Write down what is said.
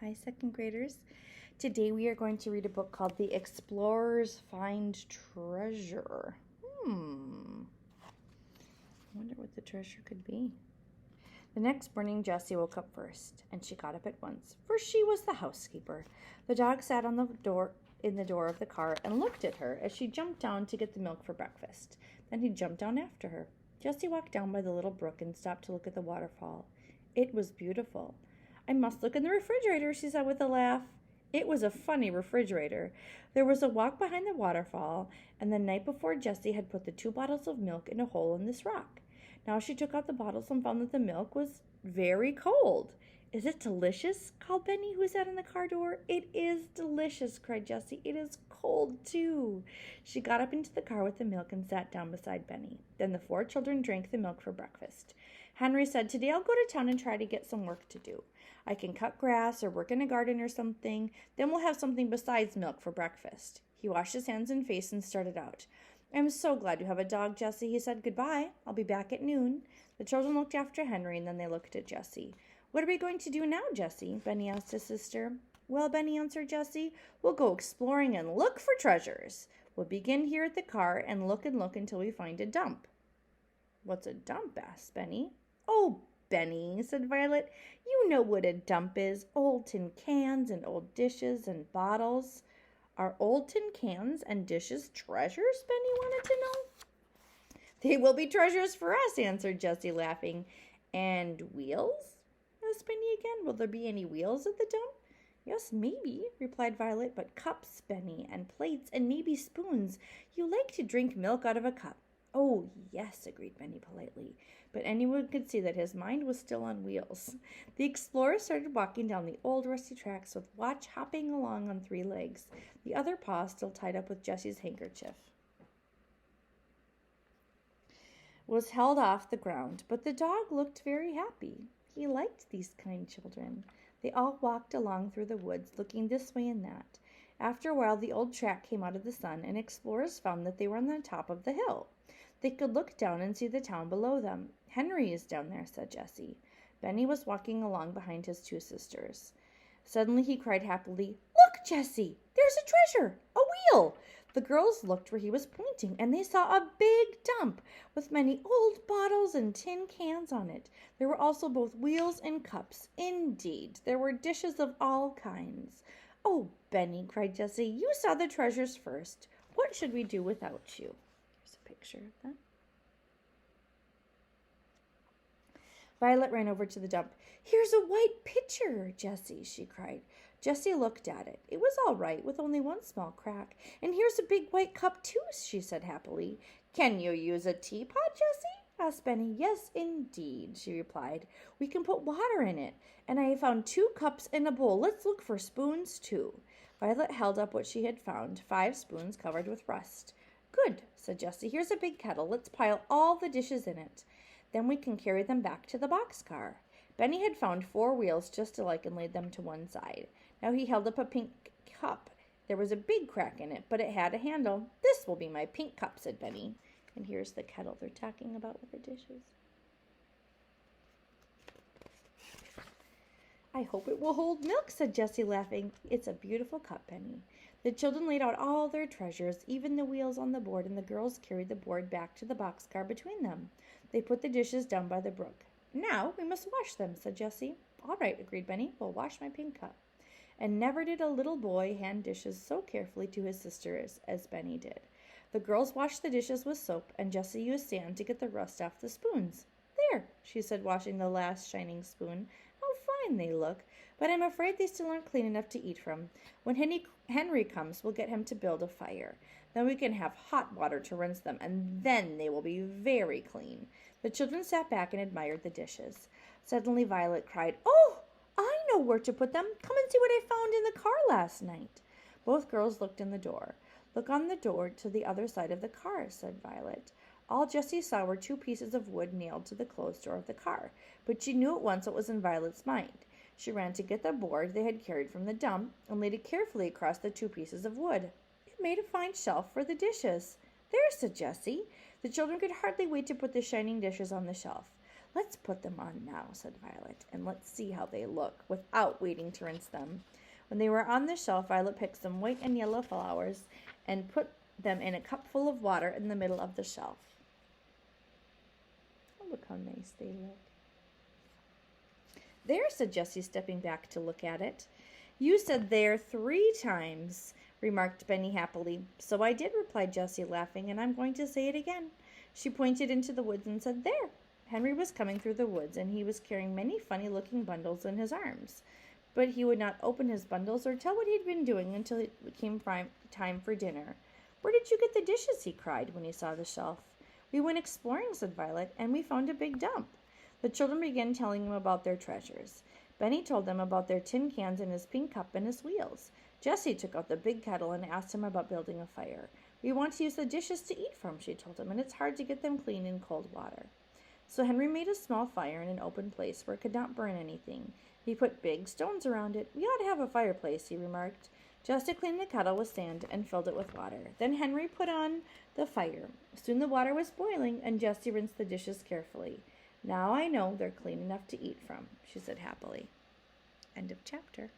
Hi, second graders. Today we are going to read a book called The Explorers Find Treasure. I wonder what the treasure could be. The next morning, Jessie woke up first, and she got up at once, for she was the housekeeper. The dog sat on the door in the door of the car and looked at her as she jumped down to get the milk for breakfast. Then he jumped down after her. Jessie walked down by the little brook and stopped to look at the waterfall. It was beautiful. I must look in the refrigerator, she said with a laugh. It was a funny refrigerator. There was a walk behind the waterfall, and the night before Jessie had put the 2 bottles of milk in a hole in this rock. Now she took out the bottles and found that the milk was very cold. Is it delicious? Called Benny, who sat in the car door. It is delicious, cried Jessie. It is cold, too. She got up into the car with the milk and sat down beside Benny. Then the 4 children drank the milk for breakfast. Henry said, "Today I'll go to town and try to get some work to do. I can cut grass or work in a garden or something. Then we'll have something besides milk for breakfast." He washed his hands and face and started out. "I'm so glad you have a dog, Jessie," he said. "Goodbye. I'll be back at noon." The children looked after Henry, and then they looked at Jessie. "What are we going to do now, Jessie?" Benny asked his sister. "Well," Benny answered Jessie, "we'll go exploring and look for treasures. We'll begin here at the car and look until we find a dump." "What's a dump?" asked Benny. "Oh, Benny," said Violet, "you know what a dump is. Old tin cans and old dishes and bottles." "Are old tin cans and dishes treasures?" Benny wanted to know. "They will be treasures for us," answered Jessie, laughing. "And wheels?" asked Benny again. "Will there be any wheels at the dump?" "Yes, maybe," replied Violet, "but cups, Benny, and plates, and maybe spoons. You like to drink milk out of a cup." "Oh, yes," agreed Benny politely, but anyone could see that his mind was still on wheels. The explorers started walking down the old rusty tracks with Watch hopping along on 3 legs, the other paw still tied up with Jessie's handkerchief. Was held off the ground, but the dog looked very happy. He liked these kind children. They all walked along through the woods, looking this way and that. After a while, the old track came out of the sun, and explorers found that they were on the top of the hill. They could look down and see the town below them. "Henry is down there," said Jessie. Benny was walking along behind his 2 sisters. Suddenly he cried happily, "Look, Jessie! There's a treasure! A wheel!" The girls looked where he was pointing, and they saw a big dump with many old bottles and tin cans on it. There were also both wheels and cups. Indeed, there were dishes of all kinds. "Oh, Benny," cried Jessie, "you saw the treasures first. What should we do without you?" Here's a picture of that. Violet ran over to the dump. "Here's a white pitcher, Jessie," she cried. Jessie looked at it. It was all right, with only one small crack. "And here's a big white cup, too," she said happily. "Can you use a teapot, Jessie?" asked Benny. "Yes, indeed," she replied. "We can put water in it. And I have found 2 cups and a bowl. Let's look for spoons, too." Violet held up what she had found, 5 spoons covered with rust. "Good," said Jessie. "Here's a big kettle. Let's pile all the dishes in it. Then we can carry them back to the boxcar." Benny had found 4 wheels just alike and laid them to one side. Now he held up a pink cup. There was a big crack in it, but it had a handle. "This will be my pink cup," said Benny. And here's the kettle they're talking about with the dishes. "I hope it will hold milk," said Jessie, laughing. "It's a beautiful cup, Benny." The children laid out all their treasures, even the wheels on the board, and the girls carried the board back to the boxcar between them. They put the dishes down by the brook. "Now we must wash them," said Jessie. "All right," agreed Benny. "We'll wash my pink cup." And never did a little boy hand dishes so carefully to his sisters as Benny did. The girls washed the dishes with soap, and Jessie used sand to get the rust off the spoons. "There," she said, washing the last shining spoon. "How fine they look, but I'm afraid they still aren't clean enough to eat from. When Henry comes, we'll get him to build a fire. Then we can have hot water to rinse them, and then they will be very clean." The children sat back and admired the dishes. Suddenly Violet cried, "Oh, I know where to put them. Come and see what I found in the car last night." Both girls looked in the door. "Look on the door to the other side of the car," said Violet. All Jessie saw were 2 pieces of wood nailed to the closed door of the car, but she knew at once what was in Violet's mind. She ran to get the board they had carried from the dump and laid it carefully across the 2 pieces of wood. It made a fine shelf for the dishes. "There," said Jessie. The children could hardly wait to put the shining dishes on the shelf. "Let's put them on now," said Violet, "and let's see how they look, without waiting to rinse them." When they were on the shelf, Violet picked some white and yellow flowers and put them in a cup full of water in the middle of the shelf. Oh, look how nice they look. "There," said Jessie, stepping back to look at it. "You said there 3 times," remarked Benny happily. "So I did," replied Jessie, laughing, "and I'm going to say it again." She pointed into the woods and said, "There." Henry was coming through the woods, and he was carrying many funny-looking bundles in his arms. But he would not open his bundles or tell what he'd been doing until it came time for dinner. "Where did you get the dishes?" he cried when he saw the shelf. "We went exploring," said Violet, "and we found a big dump." The children began telling him about their treasures. Benny told them about their tin cans and his pink cup and his wheels. Jessie took out the big kettle and asked him about building a fire. "We want to use the dishes to eat from," she told him, "and it's hard to get them clean in cold water." So Henry made a small fire in an open place where it could not burn anything. He put big stones around it. "We ought to have a fireplace," he remarked, just to clean the kettle with sand, and filled it with water. Then Henry put on the fire. Soon the water was boiling, and Jessie rinsed the dishes carefully. "Now I know they're clean enough to eat from," she said happily. End of chapter.